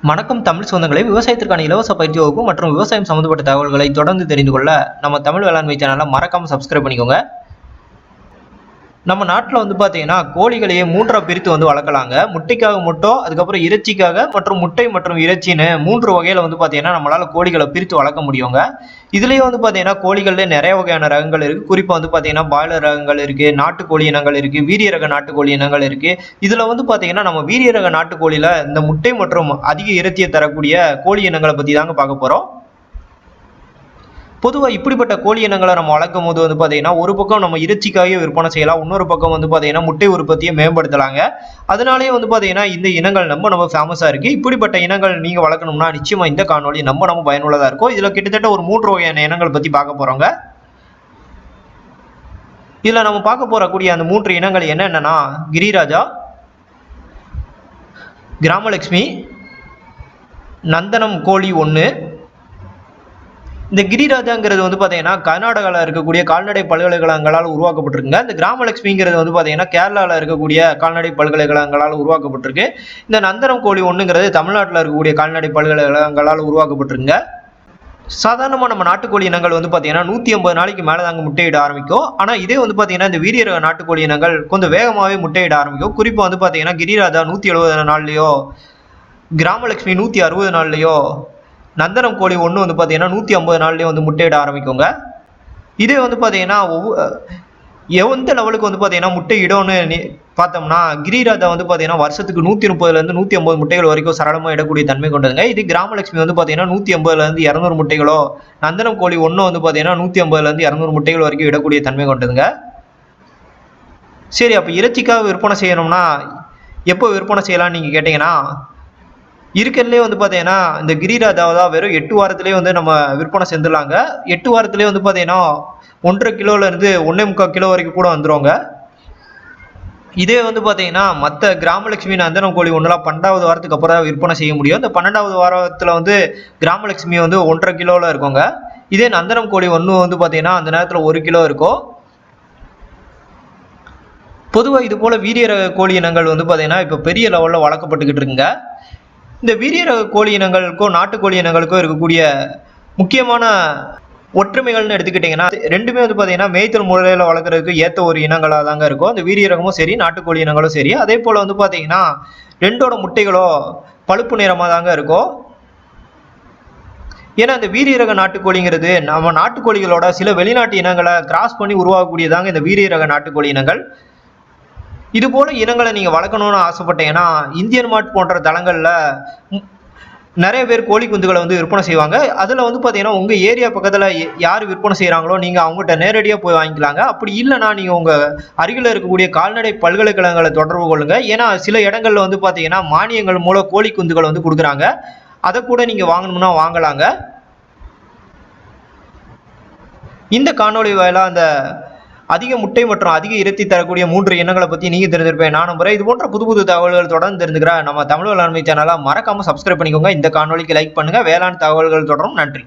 வணக்கம் தமிழ் சொந்தங்களை விவசாயத்திற்கான இலவச பயிற்சி வகுப்பு மற்றும் விவசாயம் சம்பந்தப்பட்ட தகவல்களை தொடர்ந்து தெரிந்து கொள்ள நம்ம தமிழ் வேளாண்மை சேனலை மறக்காம சப்ஸ்கிரைப் பண்ணிக்கோங்க. நம்ம நாட்டில் பார்த்தீங்கன்னா கோழிகளையே மூன்றா பிரித்து வளர்க்கலாங்க. முட்டைக்காக மட்டும், அதுக்கப்புறம் இறைச்சிக்காக மற்றும் முட்டை மற்றும் இறைச்சின்னு 3 வகையில பார்த்தீங்கன்னா நம்மளால கோழிகளை பிரித்து வளர்க்க முடியுங்க. இதுலயே பார்த்தீங்கன்னா கோழிகள்ல நிறைய வகையான ரகங்கள் இருக்கு. குறிப்பா பார்த்தீங்கன்னா பாய்லர் ரகங்கள் இருக்கு, நாட்டுக்கோழி இனங்கள் இருக்கு, வீரிய ரக நாட்டுக்கோழி இனங்கள் இருக்கு. இதுல பார்த்தீங்கன்னா நம்ம வீரிய ரக நாட்டுக்கோழியில இந்த முட்டை மற்றும் அதிக இறைச்சியை தரக்கூடிய கோழி இனங்களை பத்தி தாங்க பார்க்க போறோம். பொதுவாக இப்படிப்பட்ட கோழி இனங்களை நம்ம வளர்க்கும் போது பார்த்தீங்கன்னா ஒரு பக்கம் நம்ம இறைச்சிக்காக விற்பனை செய்யலாம், இன்னொரு பக்கம் பார்த்தீங்கன்னா முட்டை உற்பத்தியை மேம்படுத்தலாங்க. அதனாலேயே பார்த்தீங்கன்னா இந்த இனங்கள் நம்ம ஃபேமஸாக இருக்கு. இப்படிப்பட்ட இனங்கள் நீங்க வளர்க்கணும்னா நிச்சயமா இந்த காணொலி நம்ம பயனுள்ளதா இருக்கும். இதுல கிட்டத்தட்ட ஒரு 3 வகையான இனங்கள் பத்தி பார்க்க போறோங்க. இதுல நம்ம பார்க்க போறக்கூடிய அந்த 3 இனங்கள் என்னென்னா கிரிராஜா, கிராமலட்சுமி, நந்தனம் கோழி 1. இந்த கிரிராஜாங்கிறது பார்த்தீங்கன்னா கர்நாடகாவில் இருக்கக்கூடிய கால்நடை பல்கலைக்கழகங்களால் உருவாக்கப்பட்டிருக்குங்க. இந்த கிராமலட்சுமிங்கிறது பார்த்தீங்கன்னா கேரளாவில் இருக்கக்கூடிய கால்நடை பல்கலைக்கழகங்களால் உருவாக்கப்பட்டிருக்கு. இந்த நந்தனம் கோழி 1ங்கிறது தமிழ்நாட்டில் இருக்கக்கூடிய கால்நடை பல்கலைக்கழகங்களால் உருவாக்கப்பட்டிருக்குங்க. சாதாரணமாக நம்ம நாட்டுக்கோழி இனங்கள் பார்த்தீங்கன்னா 150 நாளைக்கு மேலே தாங்க முட்டையிட ஆரம்பிக்கும். ஆனால் இதே பார்த்தீங்கன்னா இந்த வீரிய ரக நாட்டுக்கோழி இனங்கள் கொஞ்சம் வேகமாகவே முட்டையிட ஆரம்பிக்கும். குறிப்பாக பார்த்தீங்கன்னா கிரிராஜா 170 நாள்லையோ, கிராமலட்சுமி 160 நாள்லையோ, நந்தனம் கோழி 1 பார்த்தீங்கன்னா 150 நாள்லேயே முட்டையிட ஆரம்பிக்குங்க. இதே பார்த்தீங்கன்னா எந்த லெவலுக்கு பார்த்தீங்கன்னா முட்டை இடம்னு பார்த்தோம்னா கிரிராஜா பார்த்தீங்கன்னா வருஷத்துக்கு 130லேருந்து 150 முட்டைகள் வரைக்கும் சரளமாக இடக்கூடிய தன்மை கொண்டதுங்க. இது கிராமலட்சுமி பார்த்தீங்கன்னா 180லேருந்து 200 முட்டைகளோ, நந்தனம் கோழி 1 பார்த்தீங்கன்னா 150லேருந்து 200 முட்டைகள் வரைக்கும் இடக்கூடிய தன்மை கொண்டதுங்க. சரி, அப்போ இறைச்சிக்காக விற்பனை செய்யணும்னா எப்போ விற்பனை செய்யலாம்னு நீங்கள் கேட்டிங்கன்னா, இருக்கிறதுலே பார்த்தீங்கன்னா இந்த கிரிராஜாவை தான் வெறும் 8 வாரத்திலேயே நம்ம விற்பனை செஞ்சிடலாங்க. 8 வாரத்திலேயே பார்த்தீங்கன்னா 1.5 கிலோலேருந்து 1.25 கிலோ வரைக்கும் கூட வந்துருவாங்க. இதே பார்த்தீங்கன்னா மற்ற கிராமலட்சுமி நந்தனம் கோழி 1 12வது வாரத்துக்கு அப்புறம் தான் விற்பனை செய்ய முடியும். இந்த 12வது வாரத்தில் கிராமலட்சுமி 1.5 கிலோவில் இருக்குங்க. இதே நந்தனம் கோழி 1 பார்த்தீங்கன்னா அந்த நேரத்தில் 1 கிலோ இருக்கும். பொதுவாக இது போல வீரிய ரக கோழி இனங்கள் பார்த்தீங்கன்னா இப்போ பெரிய லெவலில் வளர்க்கப்பட்டுக்கிட்டு இருக்குங்க. இந்த வீரிய ரக கோழி இனங்களுக்கும் நாட்டுக்கோழி இனங்களுக்கும் இருக்கக்கூடிய முக்கியமான ஒற்றுமைகள்னு எடுத்துக்கிட்டிங்கன்னா, ரெண்டுமே பார்த்தீங்கன்னா மேய்த்தல் முறையில் வளர்க்குறதுக்கு ஏற்ற ஒரு இனங்களாக தாங்க இருக்கும். அந்த வீரிய ரகமும் சரி, நாட்டுக்கோழி இனங்களும் சரி. அதே போல் பார்த்தீங்கன்னா ரெண்டோட முட்டைகளோ பழுப்பு நிறமாக தாங்க இருக்கும். ஏன்னா இந்த வீரிய ரக நாட்டுக்கோழிங்கிறது நம்ம நாட்டுக்கோழிகளோட சில வெளிநாட்டு இனங்களை கிராஸ் பண்ணி உருவாகக்கூடியதாங்க இந்த வீரிய ரக நாட்டுக்கோழி இனங்கள். இது போல இனங்களை நீங்க வளர்க்கணும்னு ஆசைப்பட்டீங்கன்னா இந்தியன் மார்ட் போன்ற தளங்கள்ல நிறைய பேர் கோழி குஞ்சுகளை விற்பனை செய்வாங்க. அதுல பார்த்தீங்கன்னா உங்க ஏரியா பக்கத்துல யார் விற்பனை செய்யறாங்களோ நீங்க அவங்ககிட்ட நேரடியாக போய் வாங்கிக்கலாங்க. அப்படி இல்லைன்னா நீங்க உங்க அருகில் இருக்கக்கூடிய கால்நடை பல்கலைக்கழகங்களை தொடர்பு கொள்ளுங்க. ஏன்னா சில இடங்கள்ல பார்த்தீங்கன்னா மானியங்கள் மூலம் கோழி குஞ்சுகளை கொடுக்குறாங்க. அதை கூட நீங்க வாங்கணும்னா வாங்கலாங்க. இந்த காணொளி வாயிலா அந்த அதிக முட்டை மற்றும் அதிக இறைச்சி தரக்கூடிய 3 இனங்களை பத்தி நீங்க தெரிஞ்சிருப்பேன். நான் நம்புறேன். இது போன்ற புது தகவல்கள் தொடர்ந்து தெரிஞ்சுக்கிறேன். நம்ம தமிழ் வேளாண்மை சேனலை மறக்காம சப்ஸ்கிரைப் பண்ணிக்கோங்க. இந்த காணொளிக்கு லைக் பண்ணுங்க. வேளாண் தகவல்கள் தொடரும். நன்றி.